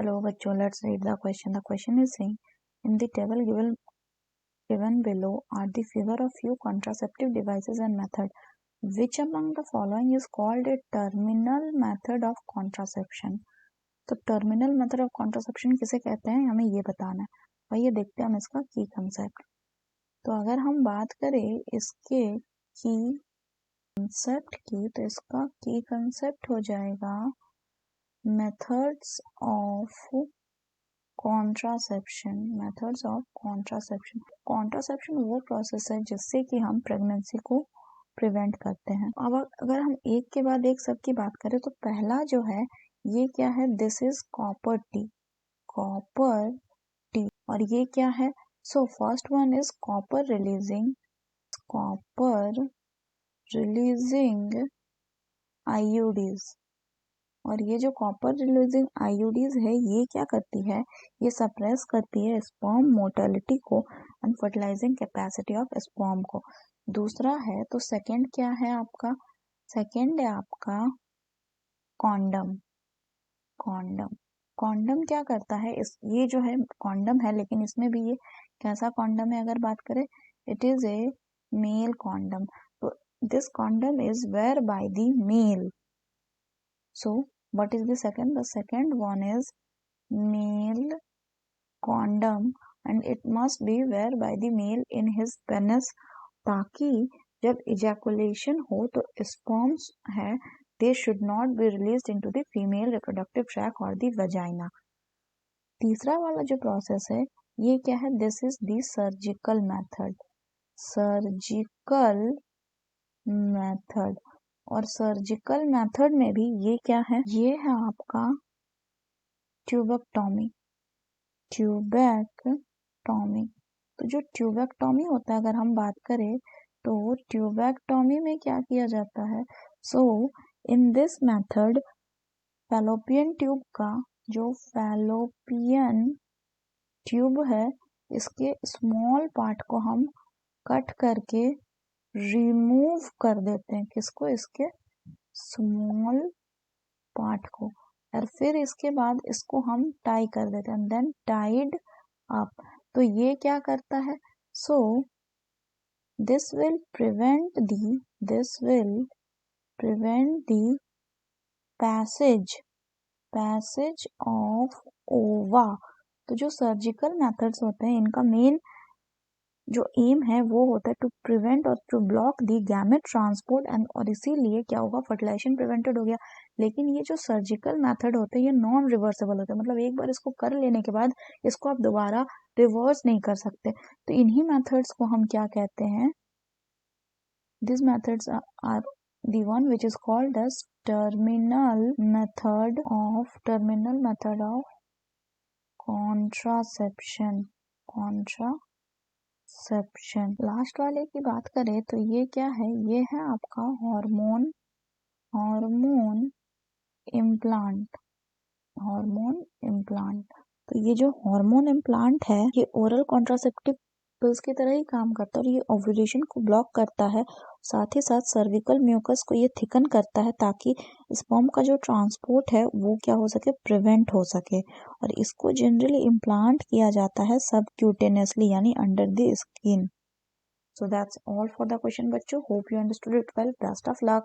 Hello, bachcho, let's read the question. The question is saying, in the table given below are the figure of few contraceptive devices and method. Which among the following is called a terminal method of contraception? तो terminal method of contraception किसे कहते हैं, हमें ये बताना है। और ये देखते हैं हम इसका की कंसेप्ट। तो अगर हम बात करें इसके की कंसेप्ट की, तो इसका की कंसेप्ट हो जाएगा methods of contraception. Methods of contraception. Contraception वो प्रोसेस है जिससे कि हम प्रेगनेंसी को प्रिवेंट करते हैं। अब अगर हम एक के बाद एक सबकी बात करें तो पहला जो है ये क्या है, this is copper T. Copper T. और ये क्या है, so first one is copper releasing IUDs. और ये जो कॉपर रिलीजिंग आईयूडीज है ये क्या करती है, ये सप्रेस करती है स्पर्म मोटिलिटी को and fertilising capacity of sperm को। दूसरा है तो सेकंड क्या है आपका, सेकंड है आपका कॉन्डम। कॉन्डम क्या करता है, ये जो है कॉन्डम है, लेकिन इसमें भी ये कैसा कॉन्डम है अगर बात करें, it is a male condom. तो this condom is wear by the male. So what is the second? The second one is male condom and it must be wear by the male in his penis, ताकि जब ejaculation हो तो sperms है they should not be released into the female reproductive tract or the vagina. तीसरा वाला जो process है ये क्या है, this is the surgical method। और सर्जिकल मेथड में भी ये क्या है, ये है आपका ट्यूबेक्टॉमी। तो जो ट्यूबेक्टॉमी होता है अगर हम बात करें तो ट्यूबेक्टॉमी में क्या किया जाता है, so in this method fallopian tube का जो फैलोपियन ट्यूब है इसके स्मॉल पार्ट को हम कट करके रिमूव कर देते हैं। किसको, इसके स्मॉल पार्ट को। और फिर इसके बाद इसको हम टाई कर देते हैं, देन टाइड अप। तो ये क्या करता है, so this will prevent the passage of ओवा। तो जो सर्जिकल मेथड्स होते हैं इनका मेन जो एम है वो होता है टू प्रिवेंट और to block the gamete transport and, और इसीलिए क्या होगा, फर्टिलाइजेशन प्रिवेंटेड हो गया। लेकिन ये जो सर्जिकल मेथड होते हैं ये नॉन रिवर्सेबल होते हैं, मतलब एक बार इसको कर लेने के बाद इसको आप दोबारा रिवर्स नहीं कर सकते। तो इन्हीं मेथड्स को हम क्या कहते हैं, this methods are the one which is called as terminal method of contraception. Last वाले की बात करें तो ये क्या है, ये है आपका हार्मोन इम्प्लांट। तो ये जो हार्मोन इम्प्लांट है ये ओरल कॉन्ट्रासेप्टिव पिल्स की तरह ही काम करता है और ये ओव्यूलेशन को ब्लॉक करता है, साथ ही साथ सर्विकल म्यूकस को ये थिकन करता है ताकि स्पर्म का जो ट्रांसपोर्ट है वो क्या हो सके, प्रिवेंट हो सके। और इसको जनरली इम्प्लांट किया जाता है सबक्यूटेनियसली यानी under the skin. So that's all for the question बच्चों, hope you understood it well, best of luck।